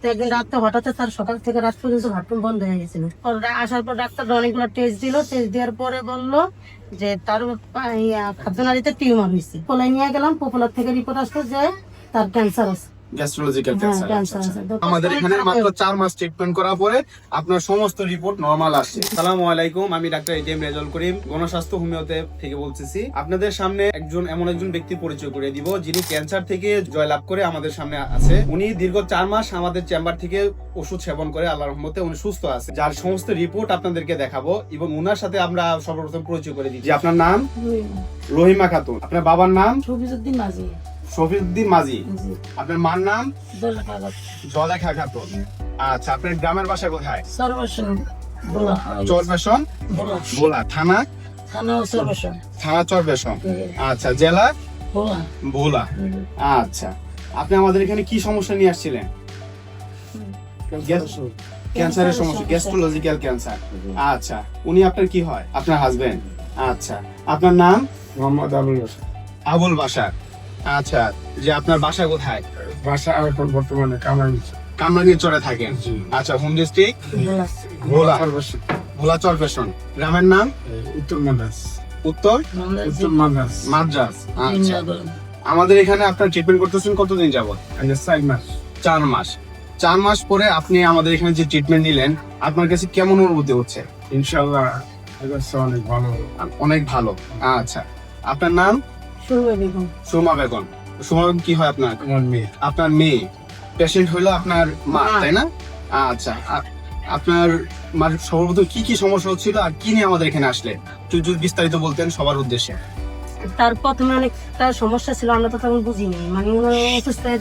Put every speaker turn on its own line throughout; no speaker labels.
তো একদিন রাত্রে হঠাৎ তার সকাল থেকে রাত পর্যন্ত বাথরুম বন্ধ হয়ে গেছিল। আসার পর ডাক্তার অনেকগুলো টেস্ট দিল, টেস্ট দেওয়ার পরে বললো যে তার খাদ্যনালীতে টিউমার হয়েছে। পোলায় নিয়ে গেলাম, পোপোলার থেকে রিপোর্ট আসলো যে তার ক্যান্সার আছে,
গ্যাস্ট্রোলজিক্যাল
ক্যান্সার
ক্যান্সার।
আছে। তো
আমাদের এখানে মাত্র 4 মাস ট্রিটমেন্ট করার পরে আপনার সমস্ত রিপোর্ট নরমাল আসছে। আসসালামু আলাইকুম, আমি ডাক্তার এটিএম রেজাউল করিম, গণস্বাস্থ্য হোমিওতে থেকে বলতেছি। আপনাদের সামনে এমন একজন ব্যক্তির পরিচয় করে দিব যিনি ক্যান্সার থেকে জয়লাভ করে আমাদের সামনে আছে। উনি দীর্ঘ 4 মাস আমাদের চেম্বার থেকে ওষুধ সেবন করে আল্লাহর রহমতে উনি সুস্থ আছে, যার সমস্ত রিপোর্ট আপনাদেরকে দেখাবো এবং উনার সাথে আমরা সর্বপ্রথম পরিচয় করে দিচ্ছি। আপনার নাম? রহিমা খাতুন। আপনার বাবার নাম?
শফিউদ্দিন মাঝি।
শফিউদ্দিন মাঝি। আপনার মার নাম? জলেখা খাতুন। আচ্ছা, আপনার গ্রামের বাসা কোথায়? চরবেশন ভোলা। থানা? থানা চরবেশন। আচ্ছা, জেলা? ভোলা। আচ্ছা, আপনি আমাদের এখানে কি সমস্যা নিয়ে আসছিলেন? ক্যান্সারের সমস্যা, গ্যাস্ট্রোলজিক্যাল ক্যান্সার। আচ্ছা, উনি আপনার কি হয়? আপনার হাজবেন্ড। আচ্ছা, আপনার নাম?
মোহাম্মদ আবুল বাশার।
আবুল বাশার। আচ্ছা, যে আপনার বাসা কোথায়?
বাসা এখন বর্তমানে
কামরাঙ্গীরচরে থাকেন। আচ্ছা, হোম ডিস্ট্রিক্ট? ভোলা। ভোলা চরবেশন। গ্রামের নাম?
উত্তর মাদ্রাস।
উত্তর মাদ্রাস। আচ্ছা, আমাদের এখানে আপনার ট্রিটমেন্ট করতেছেন কতদিন যাবত?
4 মাস।
4 মাস। 4 মাস পরে আপনি আমাদের এখানে যে ট্রিটমেন্ট নিলেন, আপনার কাছে কেমন অনুভূতি হচ্ছে?
ইনশাআল্লাহ অনেক ভালো।
অনেক ভালো। আচ্ছা, আপনার নাম? সুমা বেগম। সুমা বেগম কি হয় আপনার?
আমার মেয়ে।
আপনার মেয়ে। পেশেন্ট হইলো আপনার মা, তাই না? আচ্ছা, আপনার মার সর্বপ্রথম কি কি সমস্যা হচ্ছিল আর কি নিয়ে আমাদের এখানে আসলে একটু যদি বিস্তারিত বলতেন সবার উদ্দেশ্যে।
তার প্রথমে অনেকটা সমস্যা ছিল, আমরা তো তখন বুঝিনি, মানে উনি অসুস্থ হয়ে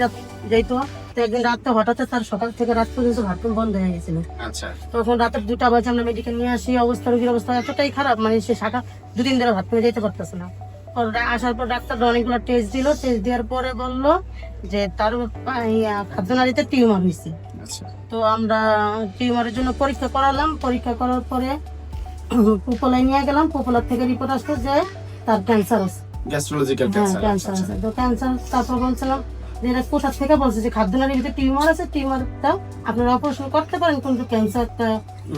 যাইতো। তো একদিন রাত্রে হঠাৎ তার সকাল থেকে রাত পর্যন্ত বাথরুম বন্ধ হয়ে গেছিল।
আচ্ছা,
তখন রাতের 2টা বাজে আমরা মেডিকেল নিয়ে আসি। রোগীর অবস্থা এতটাই খারাপ, মানে সে 2 দিন ধরে বাথরুমে যেতে পারতেছে না। আসার পর ডাক্তার অনেকগুলো টেস্ট দিল, টেস্ট দেওয়ার পরে বললো যে তার খাদ্যনালীতে টিউমার হয়েছে।
আচ্ছা,
তো আমরা টিউমারের জন্য পরীক্ষা করালাম। পরীক্ষা করার পরে পোপোলায় নিয়ে গেলাম, পোপোলার থেকে রিপোর্ট আসলো যে তার ক্যান্সার আছে,
গ্যাস্ট্রোলজিক্যাল
ক্যান্সার
ক্যান্সার।
আছে। তো ক্যান্সার, তারপর বলছিলাম যে এটা কোথা থেকে, বলছে যে খাদ্যনালীর ভিতরে টিউমার আছে, টিউমারটা আপনারা অপারেশন করতে পারেন কিন্তু ক্যান্সারটা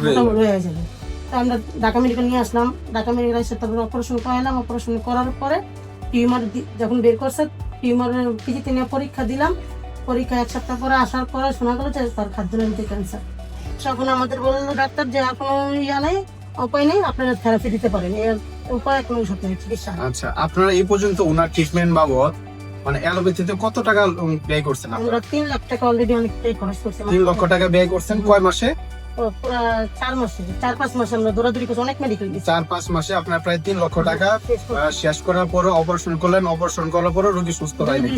মোটামুটি হয়ে যাবে। তো আমরা ঢাকা মেডিকেল নিয়ে আসলাম। ঢাকা মেডিকেল এসে তারপরে অপারেশন করালাম। অপারেশন করার পরে টিউমার যখন বের করছে, টিউমারের পিজিতে নিয়ে পরীক্ষা দিলাম। পরীক্ষা 1 সপ্তাহ পরে আসার পরে শোনা গেল যে তার খাদ্যনালীতে ক্যান্সার। তখন আমাদের বললো ডাক্তার যে আর কোনো নেই, উপায় নেই, আপনারা থেরাপি দিতে পারেন, এর উপায় কোনো ওষুধ নেই, চিকিৎসা।
আচ্ছা, আপনারা এই পর্যন্ত ওনার ট্রিটমেন্ট বাবদ মানে অ্যালোপ্যাথিতে কত টাকা ব্যয় করছেন?
আমরা 3 লাখ টাকা অলরেডি অনেক খরচ করছি।
3 লক্ষ টাকা ব্যয় করছেন। কয় মাসে?
4 মাসে আমরা দৌড়াদৌড়ি করছি, অনেক মেডিকেল দিচ্ছি।
4-5 মাসে আপনার প্রায় 3 লক্ষ টাকা শেষ করার পরে অপারেশন করলেন। অপারেশন করার পরে রোগী সুস্থ হয়নি,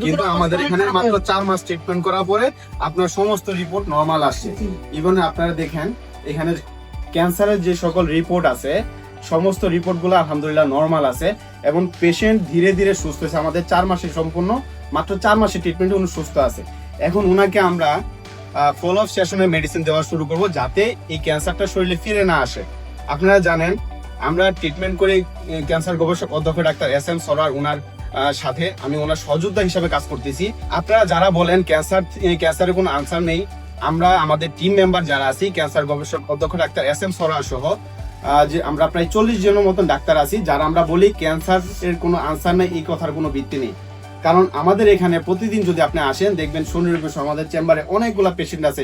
কিন্তু আমাদের এখানে মাত্র 4 মাস ট্রিটমেন্ট করার পরে আপনার সমস্ত রিপোর্ট নরমাল আসছে। ইভেন আপনারা দেখেন এখানে ক্যান্সারের যে সকল রিপোর্ট আছে, সমস্ত রিপোর্টগুলো আলহামদুলিল্লাহ নরমাল আছে এবং পেশেন্ট ধীরে ধীরে সুস্থ হয়েছে। আমাদের 4 মাসে সম্পূর্ণ, মাত্র 4 মাসের ট্রিটমেন্টে উনি সুস্থ আছে। এখন ওনাকে আমরা ফলো আপ সেশনে মেডিসিন দেওয়া শুরু করব যাতে এই ক্যান্সারটা শরীরে ফিরে না আসে। আপনারা জানেন আমরা ট্রিটমেন্ট করে ক্যান্সার গবেষক অধ্যক্ষ ডাক্তার SM সরোয়ার ওনার সাথে আমি ওনার সহযোদ্ধা হিসেবে কাজ করতেছি। আপনারা যারা বলেন ক্যান্সারের কোনো আনসার নেই, আমরা আমাদের টিম মেম্বার যারা আছি ক্যান্সার গবেষক অধ্যক্ষ ডাক্তার SM সরোয়ার সহ যে আমরা প্রায় 40 জনের মতন ডাক্তার আছি যারা আমরা বলি ক্যান্সারের কোনো আনসার নেই, এই কথার কোনো ভিত্তি নেই। কারণ আমাদের এখানে প্রতিদিন যদি আপনি আসেন দেখবেন সুনির্দিষ্ট আমাদের চেম্বারে অনেকগুলো পেশেন্ট আছে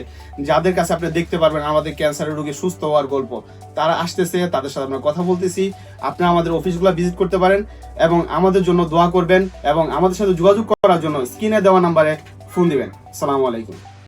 যাদের কাছে আপনি দেখতে পারবেন আমাদের ক্যান্সারের রোগী সুস্থ হওয়ার গল্প। তারা আসতেছে, তাদের সাথে আমরা কথা বলতেছি। আপনি আমাদের অফিসগুলো ভিজিট করতে পারেন এবং আমাদের জন্য দোয়া করবেন এবং আমাদের সাথে যোগাযোগ করার জন্য স্ক্রিনে দেওয়া নাম্বারে ফোন দিবেন। আসসালামু আলাইকুম।